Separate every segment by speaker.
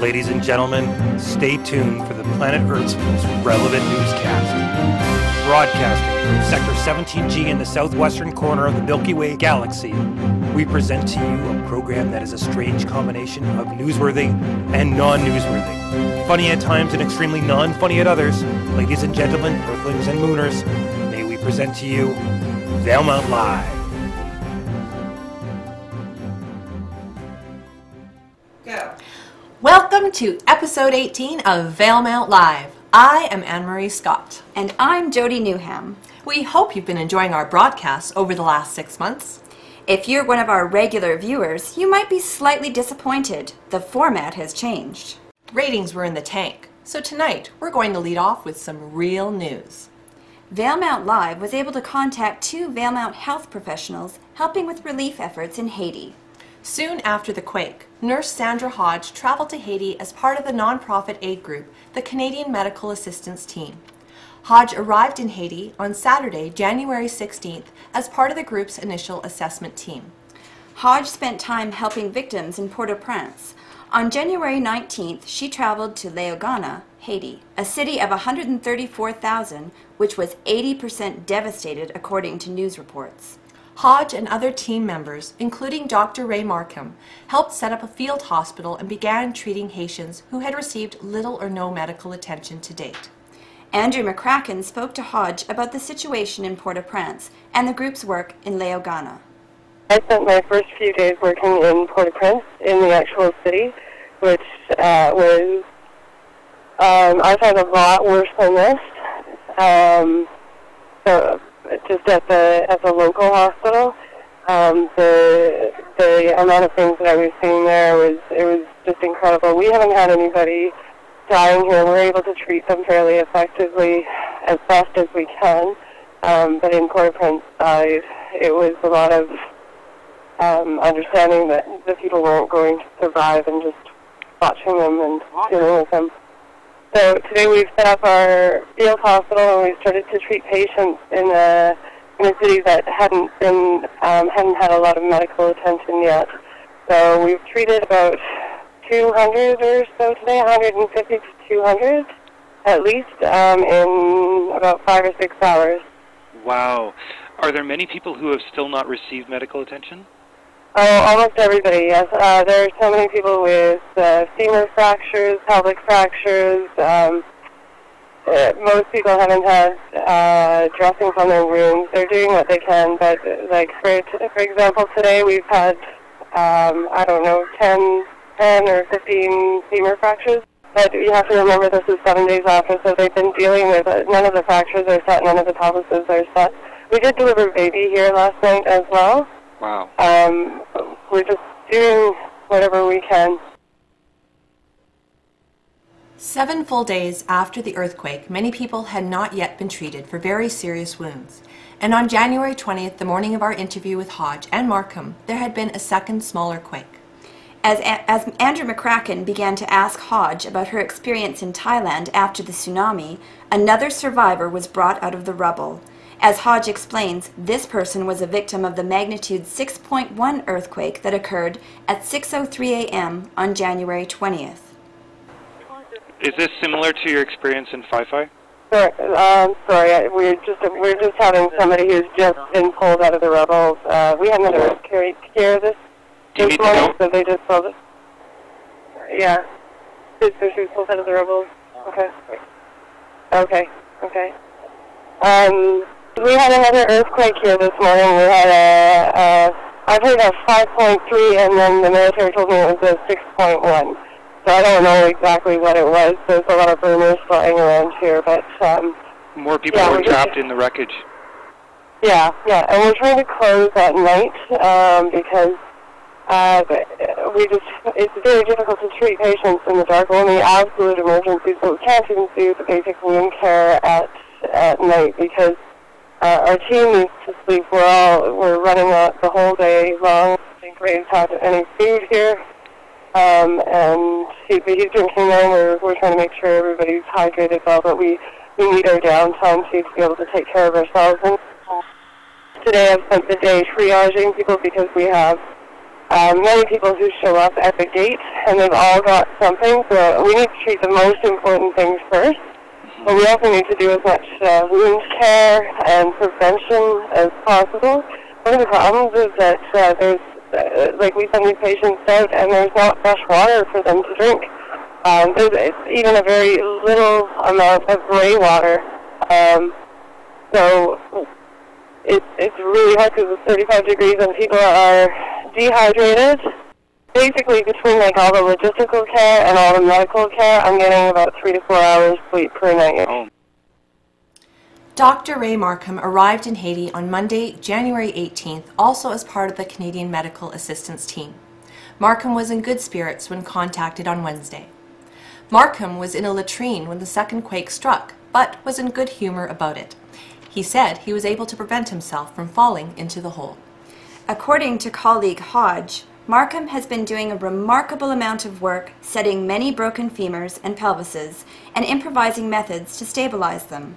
Speaker 1: Ladies and gentlemen, stay tuned for the planet Earth's most relevant newscast. Broadcasting from Sector 17G in the southwestern corner of the Milky Way galaxy, we present to you a program that is a strange combination of newsworthy and non-newsworthy. Funny at times and extremely non-funny at others. Ladies and gentlemen, Earthlings and Mooners, may we present to you Valemount Live.
Speaker 2: Welcome to episode 18 of Valemount Live. I am Anne-Marie Scott.
Speaker 3: And I'm Jody Newham.
Speaker 2: We hope you've been enjoying our broadcasts over the last 6 months.
Speaker 3: If you're one of our regular viewers, you might be slightly disappointed. The format has changed.
Speaker 2: Ratings were in the tank, so tonight we're going to lead off with some real news.
Speaker 3: Valemount Live was able to contact 2 Valemount health professionals helping with relief efforts in Haiti.
Speaker 2: Soon after the quake, Nurse Sandra Hodge traveled to Haiti as part of the nonprofit aid group, the Canadian Medical Assistance Team. Hodge arrived in Haiti on Saturday, January 16th, as part of the group's initial assessment team.
Speaker 3: Hodge spent time helping victims in Port-au-Prince. On January 19th, she traveled to Léogâne, Haiti, a city of 134,000, which was 80% devastated according to news reports.
Speaker 2: Hodge and other team members, including Dr. Ray Markham, helped set up a field hospital and began treating Haitians who had received little or no medical attention to date.
Speaker 3: Andrew McCracken spoke to Hodge about the situation in Port-au-Prince and the group's work in Léogâne.
Speaker 4: I spent my first few days working in Port-au-Prince, in the actual city, which was, I found a lot worse than this. So just at the local hospital, the amount of things that I was seeing there was just incredible. We haven't had anybody dying here. We're able to treat them fairly effectively as best as we can. But in Port-au-Prince, it was a lot of understanding that the people weren't going to survive and just watching them and dealing with them. So today we've set up our field hospital and we've started to treat patients in a city that hadn't had a lot of medical attention yet. So we've treated about 200 or so today, 150 to 200 at least, in about 5 or 6 hours.
Speaker 5: Wow. Are there many people who have still not received medical attention?
Speaker 4: Oh, almost everybody, yes. There are so many people with femur fractures, pelvic fractures. Most people haven't had dressings on their wounds. They're doing what they can, but like for example, today we've had, 10 or 15 femur fractures. But you have to remember this is 7 days after, so they've been dealing with none of the fractures are set, none of the pelvises are set. We did deliver a baby here last night as well.
Speaker 5: Wow.
Speaker 4: We're just doing whatever we can.
Speaker 2: 7 full days after the earthquake, many people had not yet been treated for very serious wounds. And on January 20th, the morning of our interview with Hodge and Markham, there had been a second smaller quake.
Speaker 3: As Andrew McCracken began to ask Hodge about her experience in Thailand after the tsunami, another survivor was brought out of the rubble. As Hodge explains, this person was a victim of the magnitude 6.1 earthquake that occurred at 6:03 a.m. on January 20th.
Speaker 5: Is this similar to your experience in Phi-Phi?
Speaker 4: Sorry, we're just having somebody who's just been pulled out of the rubble. We haven't carried care of this.
Speaker 5: Do you need to know?
Speaker 4: So they just pulled it. Yeah. So she was pulled out of the rubble. Okay. We had another earthquake here this morning. We had I've heard of 5.3, and then the military told me it was a 6.1. So I don't know exactly what it was. There's a lot of rumors flying around here, but
Speaker 5: more people were trapped in the wreckage.
Speaker 4: Yeah, and we're trying to close at night because it's very difficult to treat patients in the dark. Only absolute emergencies, but we can't even do the basic wound care at night because our team needs to sleep. We're running out the whole day long. I don't think Ray's had any food here, and he's drinking now. We're trying to make sure everybody's hydrated well, but we need our downtime to be able to take care of ourselves. And today I've spent the day triaging people because we have many people who show up at the gate, and they've all got something, so we need to treat the most important things first. But we also need to do as much wound care and prevention as possible. One of the problems is that we send these patients out and there's not fresh water for them to drink. There's even a very little amount of gray water. So it's really hard because it's 35 degrees and people are dehydrated. Basically, between all the logistical care and all the medical care, I'm getting about 3 to 4 hours sleep per night.
Speaker 2: Dr. Ray Markham arrived in Haiti on Monday, January 18th, also as part of the Canadian Medical Assistance Team. Markham was in good spirits when contacted on Wednesday. Markham was in a latrine when the second quake struck, but was in good humor about it. He said he was able to prevent himself from falling into the hole.
Speaker 3: According to colleague Hodge, Markham has been doing a remarkable amount of work setting many broken femurs and pelvises and improvising methods to stabilize them.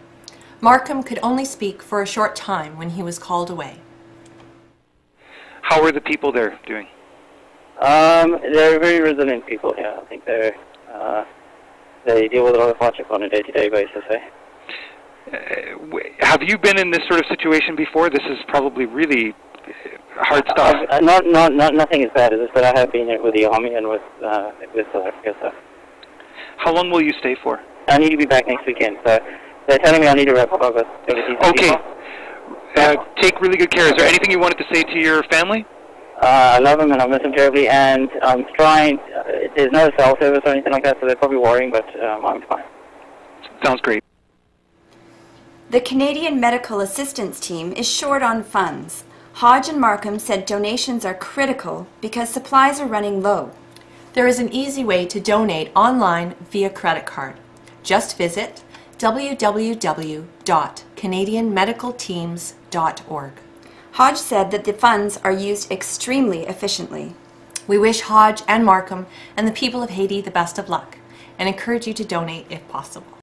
Speaker 2: Markham could only speak for a short time when he was called away.
Speaker 5: How are the people there doing?
Speaker 6: They're very resilient people, yeah. I think they deal with a lot of hardship on a day-to-day basis,
Speaker 5: Have you been in this sort of situation before? This is probably really hard stuff.
Speaker 6: Nothing as bad as this, but I have been with the Army and with South Africa. So.
Speaker 5: How long will you stay for?
Speaker 6: I need to be back next weekend, so they're telling me I need to wrap up over overseas.
Speaker 5: Okay. Take really good care. Is there anything you wanted to say to your family?
Speaker 6: I love them and I miss them terribly, and I'm trying. There's no cell service or anything like that, so they're probably worrying, but I'm fine.
Speaker 5: Sounds great.
Speaker 3: The Canadian Medical Assistance Team is short on funds. Hodge and Markham said donations are critical because supplies are running low.
Speaker 2: There is an easy way to donate online via credit card. Just visit www.canadianmedicalteams.org.
Speaker 3: Hodge said that the funds are used extremely efficiently.
Speaker 2: We wish Hodge and Markham and the people of Haiti the best of luck and encourage you to donate if possible.